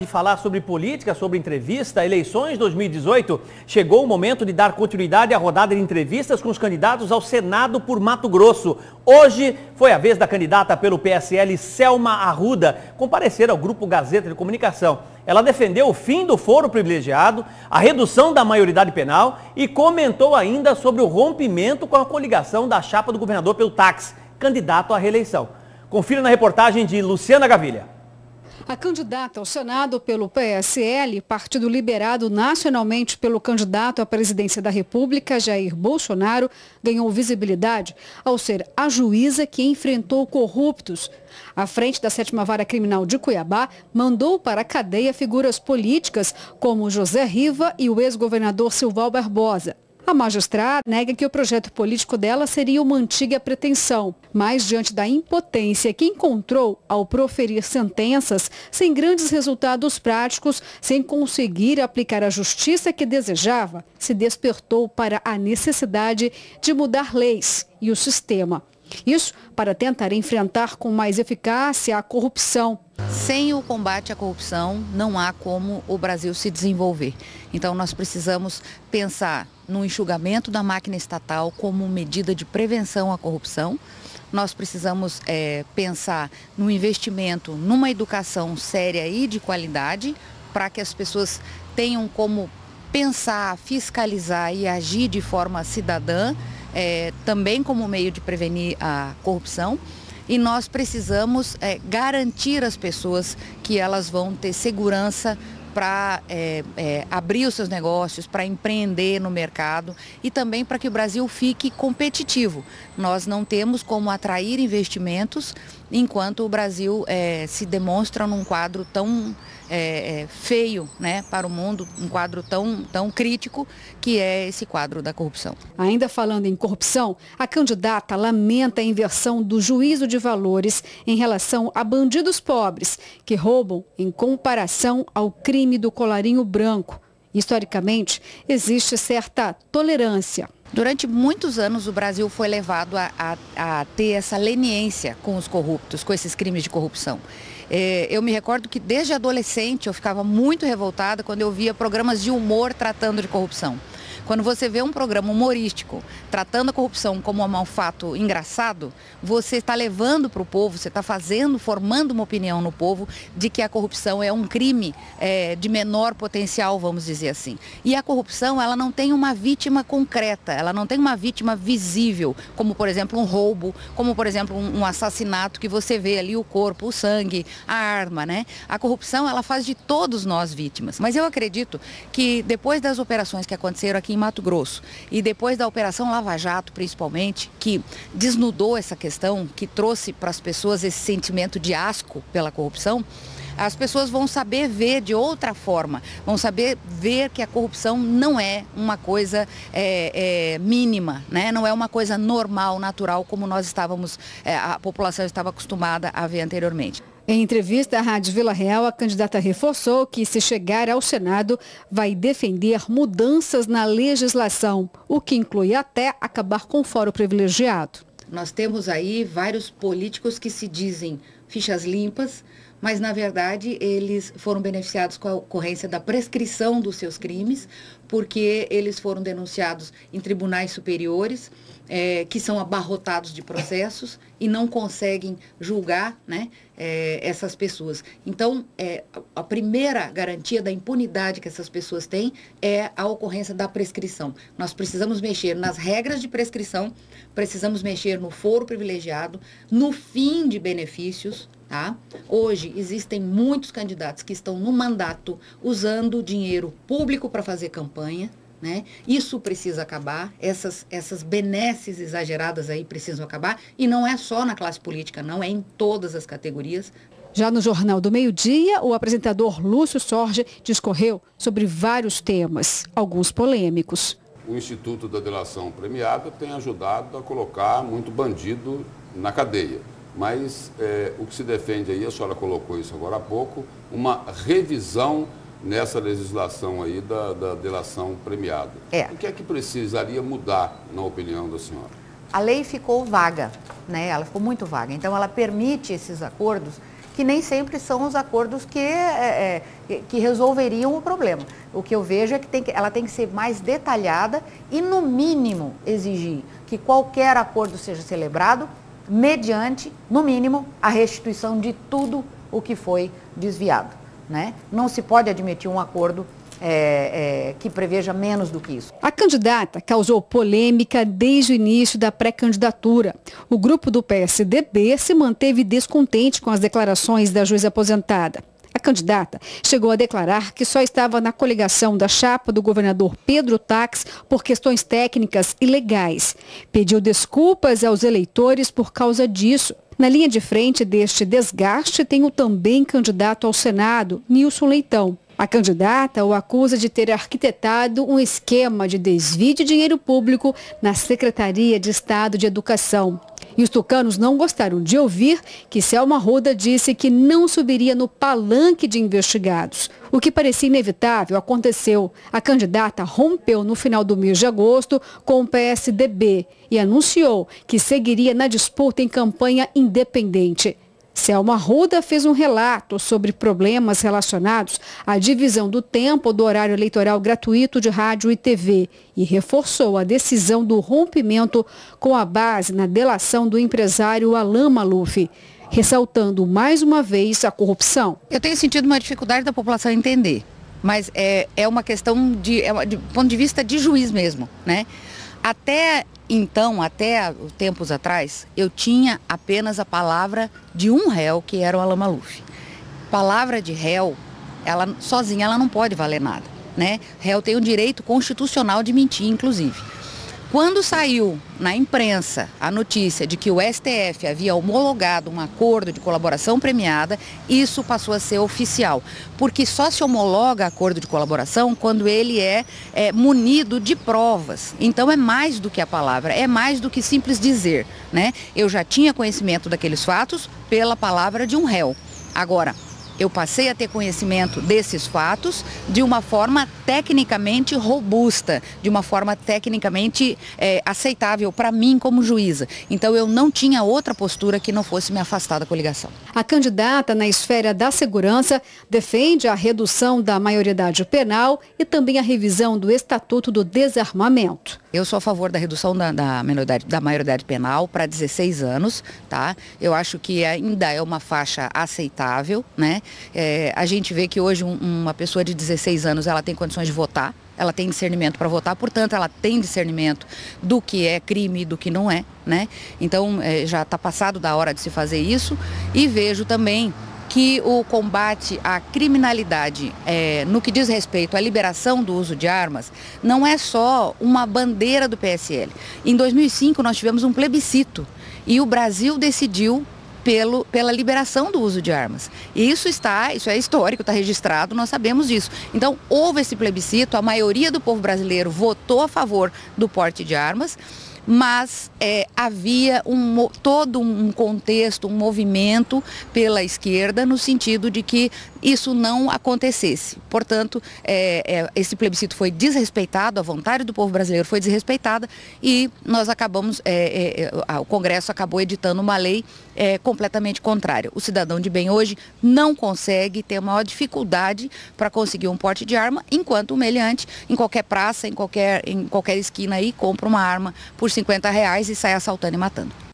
De falar sobre política, sobre entrevista, eleições 2018, chegou o momento de dar continuidade à rodada de entrevistas com os candidatos ao Senado por Mato Grosso. Hoje foi a vez da candidata pelo PSL, Selma Arruda, comparecer ao Grupo Gazeta de Comunicação. Ela defendeu o fim do foro privilegiado, a redução da maioridade penal e comentou ainda sobre o rompimento com a coligação da chapa do governador pelo táxi, candidato à reeleição. Confira na reportagem de Luciana Gavilha. A candidata ao Senado pelo PSL, partido liderado nacionalmente pelo candidato à presidência da República, Jair Bolsonaro, ganhou visibilidade ao ser a juíza que enfrentou corruptos. À frente da 7ª Vara Criminal de Cuiabá, mandou para a cadeia figuras políticas como José Riva e o ex-governador Silval Barbosa. A magistrada nega que o projeto político dela seria uma antiga pretensão, mas diante da impotência que encontrou ao proferir sentenças sem grandes resultados práticos, sem conseguir aplicar a justiça que desejava, se despertou para a necessidade de mudar leis e o sistema. Isso para tentar enfrentar com mais eficácia a corrupção. Sem o combate à corrupção, não há como o Brasil se desenvolver. Então, nós precisamos pensar no enxugamento da máquina estatal como medida de prevenção à corrupção. Nós precisamos pensar no investimento numa educação séria e de qualidade, para que as pessoas tenham como pensar, fiscalizar e agir de forma cidadã, também como meio de prevenir a corrupção. E nós precisamos garantir às pessoas que elas vão ter segurança para abrir os seus negócios, para empreender no mercado e também para que o Brasil fique competitivo. Nós não temos como atrair investimentos enquanto o Brasil se demonstra num quadro tão feio, né, para o mundo, um quadro tão crítico que é esse quadro da corrupção. Ainda falando em corrupção, a candidata lamenta a inversão do juízo de valores em relação a bandidos pobres que roubam em comparação ao crime do colarinho branco. Historicamente, existe certa tolerância. Durante muitos anos o Brasil foi levado a ter essa leniência com os corruptos, com esses crimes de corrupção. Eu me recordo que desde adolescente eu ficava muito revoltada quando eu via programas de humor tratando de corrupção. Quando você vê um programa humorístico tratando a corrupção como um fato engraçado, você está levando para o povo, você está formando uma opinião no povo de que a corrupção é um crime de menor potencial, vamos dizer assim. E a corrupção, ela não tem uma vítima concreta, ela não tem uma vítima visível, como por exemplo um roubo, como por exemplo um assassinato que você vê ali o corpo, o sangue, a arma, né? A corrupção, ela faz de todos nós vítimas. Mas eu acredito que depois das operações que aconteceram aqui em Mato Grosso e depois da Operação Lava Jato, principalmente, que desnudou essa questão, que trouxe para as pessoas esse sentimento de asco pela corrupção, as pessoas vão saber ver de outra forma, vão saber ver que a corrupção não é uma coisa mínima, né? Não é uma coisa normal, natural, como nós estávamos, a população estava acostumada a ver anteriormente. Em entrevista à Rádio Vila Real, a candidata reforçou que, se chegar ao Senado, vai defender mudanças na legislação, o que inclui até acabar com o foro privilegiado. Nós temos aí vários políticos que se dizem fichas limpas, mas na verdade eles foram beneficiados com a ocorrência da prescrição dos seus crimes, porque eles foram denunciados em tribunais superiores, que são abarrotados de processos e não conseguem julgar, né, essas pessoas. Então, a primeira garantia da impunidade que essas pessoas têm é a ocorrência da prescrição. Nós precisamos mexer nas regras de prescrição, precisamos mexer no foro privilegiado, no fim de benefícios. Tá? Hoje existem muitos candidatos que estão no mandato usando dinheiro público para fazer campanha, né? Isso precisa acabar, essas benesses exageradas aí precisam acabar, e não é só na classe política, não, é em todas as categorias. Já no Jornal do Meio-Dia, o apresentador Lúcio Sorge discorreu sobre vários temas, alguns polêmicos. O Instituto da Delação Premiada tem ajudado a colocar muito bandido na cadeia. Mas o que se defende aí, a senhora colocou isso agora há pouco, uma revisão nessa legislação aí da delação premiada. O que é que precisaria mudar, na opinião da senhora? A lei ficou vaga, né? Ela ficou muito vaga. Então, ela permite esses acordos que nem sempre são os acordos que resolveriam o problema. O que eu vejo é que ela tem que ser mais detalhada e, no mínimo, exigir que qualquer acordo seja celebrado mediante, no mínimo, a restituição de tudo o que foi desviado, né? Não se pode admitir um acordo que preveja menos do que isso. A candidata causou polêmica desde o início da pré-candidatura. O grupo do PSDB se manteve descontente com as declarações da juíza aposentada. A candidata chegou a declarar que só estava na coligação da chapa do governador Pedro Tax por questões técnicas e legais. Pediu desculpas aos eleitores por causa disso. Na linha de frente deste desgaste tem o também candidato ao Senado, Nilson Leitão. A candidata o acusa de ter arquitetado um esquema de desvio de dinheiro público na Secretaria de Estado de Educação. E os tucanos não gostaram de ouvir que Selma Arruda disse que não subiria no palanque de investigados. O que parecia inevitável aconteceu. A candidata rompeu no final do mês de agosto com o PSDB e anunciou que seguiria na disputa em campanha independente. Selma Arruda fez um relato sobre problemas relacionados à divisão do tempo do horário eleitoral gratuito de rádio e TV e reforçou a decisão do rompimento com a base na delação do empresário Alain Maluf, ressaltando mais uma vez a corrupção. Eu tenho sentido uma dificuldade da população entender, mas é uma questão de ponto de vista de juiz mesmo, né? Até tempos atrás, eu tinha apenas a palavra de um réu, que era o Alain Maluf. Palavra de réu, sozinha ela não pode valer nada, né? Réu tem o direito constitucional de mentir, inclusive. Quando saiu na imprensa a notícia de que o STF havia homologado um acordo de colaboração premiada, isso passou a ser oficial, porque só se homologa acordo de colaboração quando ele é munido de provas. Então é mais do que a palavra, é mais do que simples dizer, né? Eu já tinha conhecimento daqueles fatos pela palavra de um réu. Agora, eu passei a ter conhecimento desses fatos de uma forma tecnicamente robusta, de uma forma tecnicamente aceitável para mim como juíza. Então eu não tinha outra postura que não fosse me afastar da coligação. A candidata na esfera da segurança defende a redução da maioridade penal e também a revisão do Estatuto do Desarmamento. Eu sou a favor da redução da maioridade penal para 16 anos, tá? Eu acho que ainda é uma faixa aceitável, né? A gente vê que hoje uma pessoa de 16 anos, ela tem condições de votar, ela tem discernimento para votar, portanto, ela tem discernimento do que é crime e do que não é, né? Então, já está passado da hora de se fazer isso e vejo também que o combate à criminalidade, no que diz respeito à liberação do uso de armas, não é só uma bandeira do PSL. Em 2005 nós tivemos um plebiscito e o Brasil decidiu pela liberação do uso de armas. E isso é histórico, está registrado, nós sabemos disso. Então, houve esse plebiscito, a maioria do povo brasileiro votou a favor do porte de armas, mas havia todo um contexto, um movimento pela esquerda no sentido de que isso não acontecesse. Portanto, esse plebiscito foi desrespeitado, a vontade do povo brasileiro foi desrespeitada e nós acabamos, o Congresso acabou editando uma lei completamente contrária. O cidadão de bem hoje não consegue, ter maior dificuldade para conseguir um porte de arma, enquanto o meliante, em qualquer praça, em qualquer esquina aí, compra uma arma por R$50 e sai assaltando e matando.